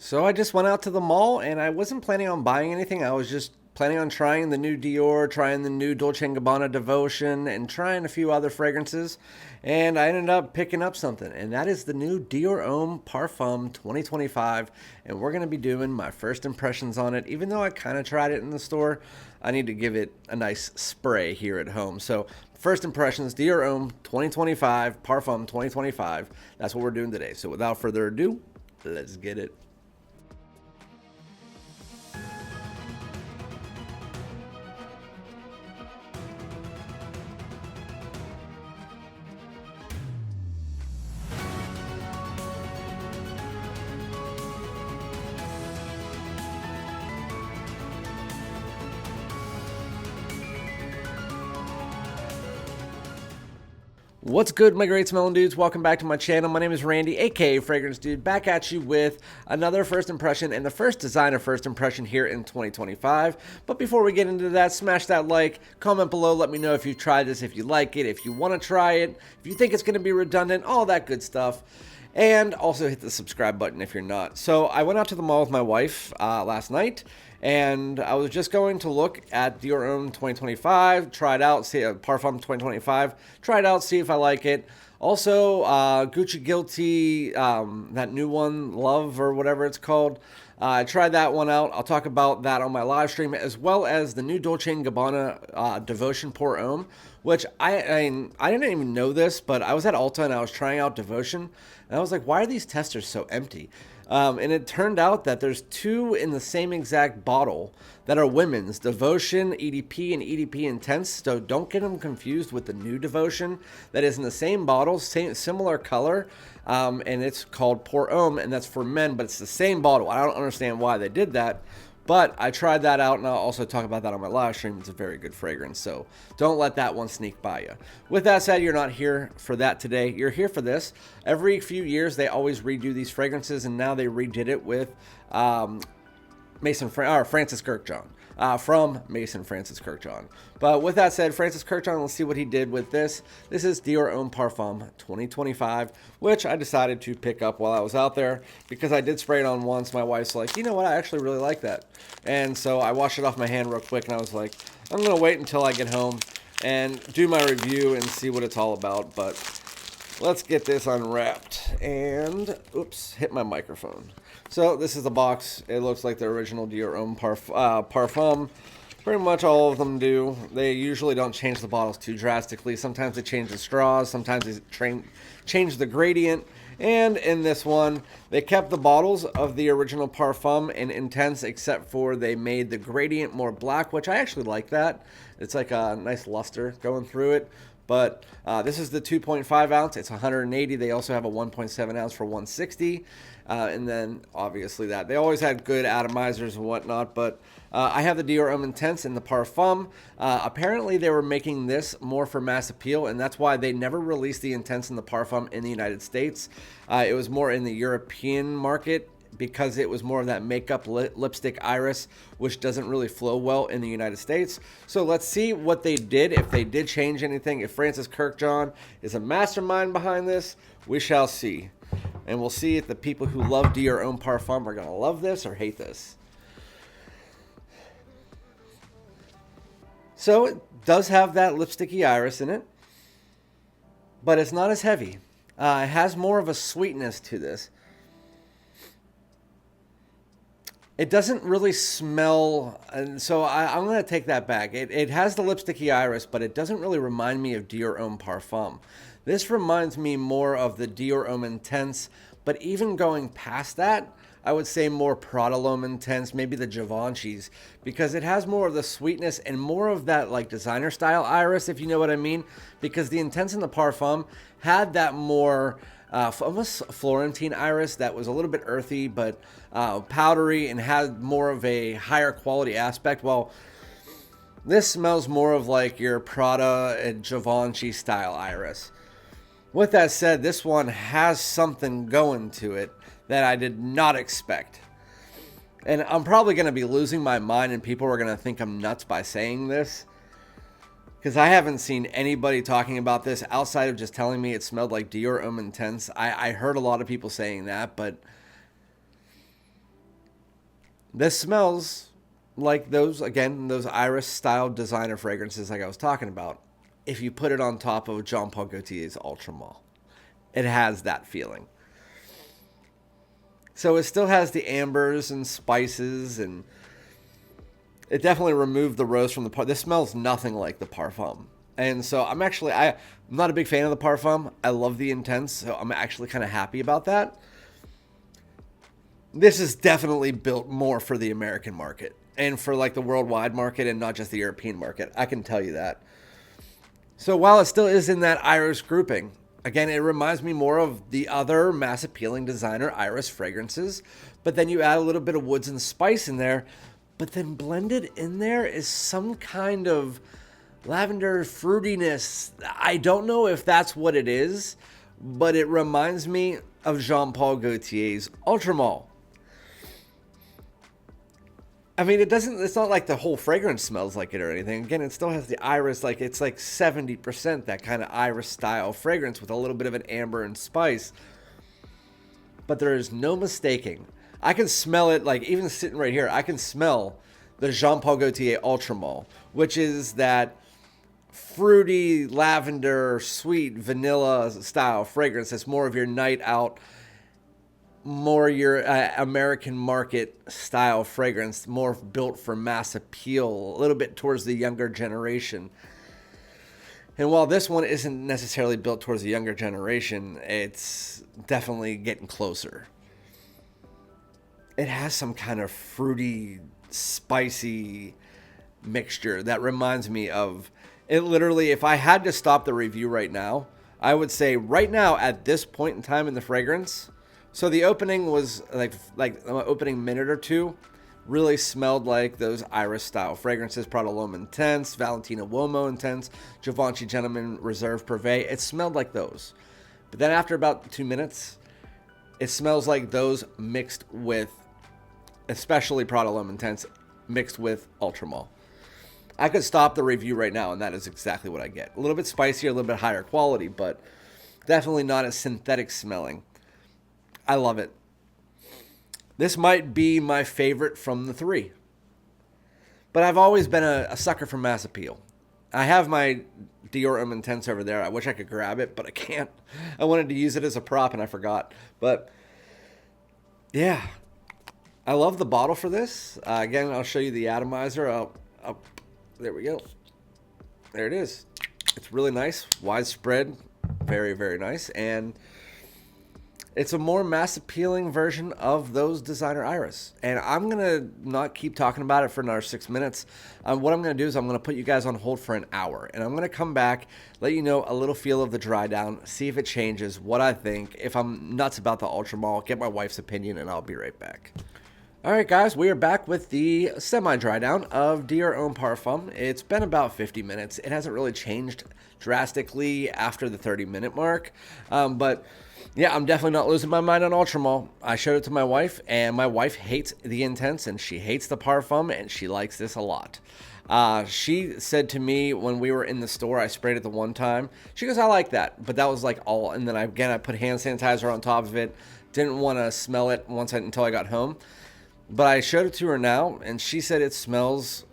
So I just went out to the mall and I wasn't planning on buying anything. I was just planning on trying the new Dior, trying the new Dolce& Gabbana Devotion, and trying a few other fragrances. And I ended up picking up something, and that is the new Dior Homme Parfum 2025. And we're going to be doing my first impressions on it. Even though I kind of tried it in the store, I need to give it a nice spray here at home. So first impressions, Dior Homme 2025, Parfum 2025. That's what we're doing today. So without further ado, let's get it. What's good, my great smelling dudes? Welcome back to my channel. My name is Randy, aka Fragrance Dude, back at you with another first impression and the first designer first impression here in 2025. But before we get into that, smash that like, comment below, let me know if you've tried this, if you like it, if you want to try it, if you think it's going to be redundant, all that good stuff. And also hit the subscribe button if you're not. So I went out to the mall with my wife last night, and I was just going to look at Dior Homme 2025, try it out, see Parfum 2025, try it out, see if I like it. Also, Gucci Guilty, that new one, Love or whatever it's called. I tried that one out. I'll talk about that on my live stream, as well as the new Dolce & Gabbana Devotion Pour Homme, which I didn't even know this, but I was at Ulta and I was trying out Devotion, and I was like, why are these testers so empty? And it turned out that there's two in the same exact bottle that are women's, Devotion EDP and EDP Intense. So don't get them confused with the new Devotion that is in the same bottle, similar color, and it's called Pour Homme, and that's for men, but it's the same bottle. I don't understand why they did that. But I tried that out, and I'll also talk about that on my live stream. It's a very good fragrance, so don't let that one sneak by you. With that said, you're not here for that today. You're here for this. Every few years, they always redo these fragrances, and now they redid it with Francis Kirkjohn. From Mason Francis Kirkjohn. But with that said, Francis Kirkjohn, let's see what he did with this. This is Dior Homme Parfum 2025, which I decided to pick up while I was out there because I did spray it on once. My wife's like, you know what, I actually really like that. And so I washed it off my hand real quick, and I was like, I'm going to wait until I get home and do my review and see what it's all about. But let's get this unwrapped. And, oops, hit my microphone. So this is the box. It looks like the original Dior Homme Parfum. Pretty much all of them do. They usually don't change the bottles too drastically. Sometimes they change the straws. Sometimes they change the gradient. And in this one, they kept the bottles of the original Parfum in Intense, except for they made the gradient more black, which I actually like that. It's like a nice luster going through it. But this is the 2.5 ounce. It's 180. They also have a 1.7 ounce for 160. And then obviously that they always had good atomizers and whatnot. But I have the Dior Homme Intense in the Parfum. Apparently they were making this more for mass appeal, and that's why they never released the Intense in the Parfum in the United States. It was more in the European market, because it was more of that makeup lipstick iris, which doesn't really flow well in the United States. So let's see what they did, if they did change anything. If Francis Kirkjohn is a mastermind behind this, we shall see. And we'll see if the people who love Dior Homme Parfum are going to love this or hate this. So it does have that lipsticky iris in it, but it's not as heavy. It has more of a sweetness to this. It doesn't really smell, and so I'm going to take that back. It has the lipsticky iris, but it doesn't really remind me of Dior Homme Parfum. This reminds me more of the Dior Homme Intense, but even going past that, I would say more Prada L'Homme Intense, maybe the Givenchy's, because it has more of the sweetness and more of that like designer style iris, if you know what I mean, because the Intense in the Parfum had that more almost Florentine iris that was a little bit earthy, but powdery and had more of a higher quality aspect. Well, this smells more of like your Prada and Givenchy style iris. With that said, this one has something going to it that I did not expect. And I'm probably going to be losing my mind, and people are going to think I'm nuts by saying this, because I haven't seen anybody talking about this outside of just telling me it smelled like Dior Homme Intense. I heard a lot of people saying that, but This smells like those, again, those iris style designer fragrances like I was talking about. If you put it on top of Jean Paul Gaultier's Ultra Male, it has that feeling. So it still has the ambers and spices, and it definitely removed the rose from the parfum. This smells nothing like the parfum. And so I'm not a big fan of the parfum. I love the intense, so I'm actually kind of happy about that. This is definitely built more for the American market and for like the worldwide market and not just the European market. I can tell you that. So while it still is in that iris grouping, again, it reminds me more of the other mass appealing designer iris fragrances, but then you add a little bit of woods and spice in there, but then blended in there is some kind of lavender fruitiness. I don't know if that's what it is, but it reminds me of Jean Paul Gaultier's Ultra Male. I mean, it's not like the whole fragrance smells like it or anything. Again, it still has the iris, like it's like 70% that kind of iris style fragrance with a little bit of an amber and spice. But there is no mistaking. I can smell it, like even sitting right here, I can smell the Jean Paul Gaultier Ultra Male, which is that fruity, lavender, sweet, vanilla style fragrance that's more of your night out, more your American market style fragrance, more built for mass appeal, a little bit towards the younger generation. And while this one isn't necessarily built towards the younger generation, it's definitely getting closer. It has some kind of fruity, spicy mixture that reminds me of it. Literally, if I had to stop the review right now, I would say right now at this point in time in the fragrance, so the opening was like the opening minute or two really smelled like those iris style fragrances, Prada L'Homme Intense, Valentino Uomo Intense, Givenchy Gentleman Reserve Privé. It smelled like those. But then after about 2 minutes, it smells like those mixed with, especially Prada L'Homme Intense, mixed with Ultra Male. I could stop the review right now, and that is exactly what I get. A little bit spicier, a little bit higher quality, but definitely not as synthetic smelling. I love it. This might be my favorite from the three. But I've always been a sucker for mass appeal. I have my Dior Homme Intense over there. I wish I could grab it, but I can't. I wanted to use it as a prop, and I forgot. But, yeah. I love the bottle for this. Again, I'll show you the atomizer. There we go. There it is. It's really nice. Widespread. Very, very nice. And it's a more mass appealing version of those designer iris. And I'm going to not keep talking about it for another 6 minutes. What I'm going to do is I'm going to put you guys on hold for an hour. And I'm going to come back, let you know a little feel of the dry down, see if it changes, what I think. If I'm nuts about the Ultra Male, get my wife's opinion, and I'll be right back. All right, guys, we are back with the semi-dry down of Dior Homme Parfum. It's been about 50 minutes. It hasn't really changed drastically after the 30-minute mark. But yeah, I'm definitely not losing my mind on Ultra Male. I showed it to my wife, and my wife hates the Intense, and she hates the Parfum, and she likes this a lot. She said to me when we were in the store, I sprayed it the one time. She goes, I like that. But that was like all. And then I put hand sanitizer on top of it. Didn't want to smell it until I got home. But I showed it to her now, and she said it smells.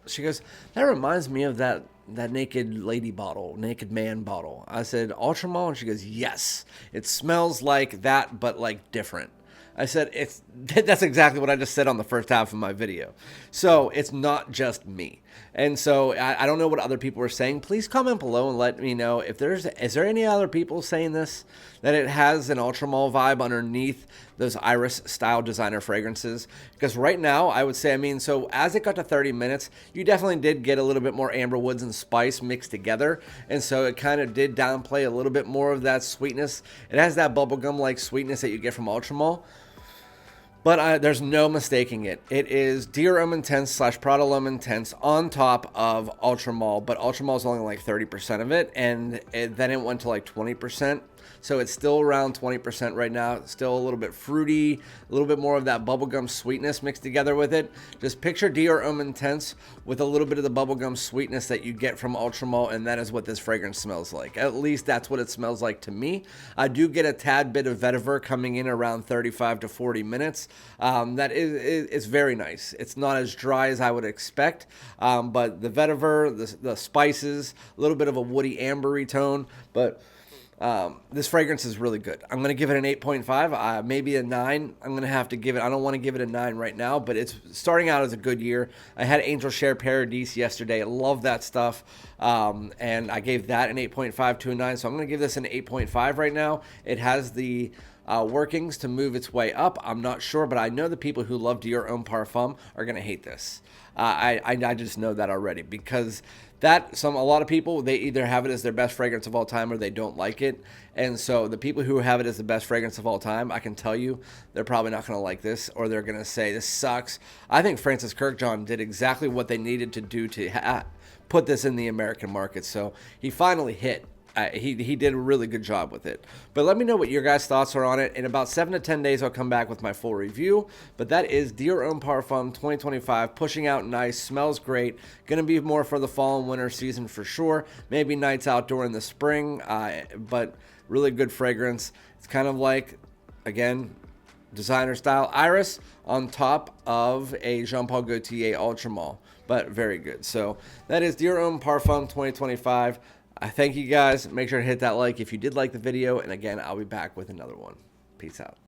She goes, that reminds me of that naked lady bottle, naked man bottle. I said, Ultra Male? And she goes, yes. It smells like that, but like different. I said, that's exactly what I just said on the first half of my video. So it's not just me. And so I don't know what other people are saying. Please comment below and let me know if is there any other people saying this, that it has an Ultra Male vibe underneath those iris style designer fragrances. Because right now I would say, so as it got to 30 minutes, you definitely did get a little bit more amber woods and spice mixed together. And so it kind of did downplay a little bit more of that sweetness. It has that bubblegum like sweetness that you get from Ultra Male. But there's no mistaking it. It is Dior Homme Intense / Prada L'Homme Intense on top of Ultra Male. But Ultra Male is only like 30% of it. And then it went to like 20%. so it's still around 20% right now. It's still a little bit fruity, a little bit more of that bubblegum sweetness mixed together with it. Just picture Dior Homme Intense with a little bit of the bubblegum sweetness that you get from Ultra Malt, and that is what this fragrance smells like. At least that's what it smells like to me. I do get a tad bit of vetiver coming in around 35 to 40 minutes. That is very nice. It's not as dry as I would expect, but the vetiver, the spices, a little bit of a woody ambery tone, but this fragrance is really good. I'm going to give it an 8.5, maybe a 9. I'm going to have to give it, I don't want to give it a 9 right now, but it's starting out as a good year. I had Angel Share Paradise yesterday. I love that stuff. And I gave that an 8.5 to a 9. So I'm going to give this an 8.5 right now. It has the workings to move its way up. I'm not sure, but I know the people who love Dior Homme Parfum are going to hate this. I just know that already, because a lot of people, they either have it as their best fragrance of all time or they don't like it. And so the people who have it as the best fragrance of all time, I can tell you, they're probably not going to like this, or they're going to say, this sucks. I think Francis Kirkjohn did exactly what they needed to do to put this in the American market. So he finally hit. He did a really good job with it. But let me know what your guys' thoughts are on it. In about 7 to 10 days, I'll come back with my full review. But that is Dior Homme Parfum 2025, pushing out nice, smells great. Going to be more for the fall and winter season for sure. Maybe nights outdoor in the spring, but really good fragrance. It's kind of like, again, designer style Iris on top of a Jean Paul Gaultier Ultra Malt, but very good. So that is Dior Homme Parfum 2025. I thank you guys. Make sure to hit that like if you did like the video. And again, I'll be back with another one. Peace out.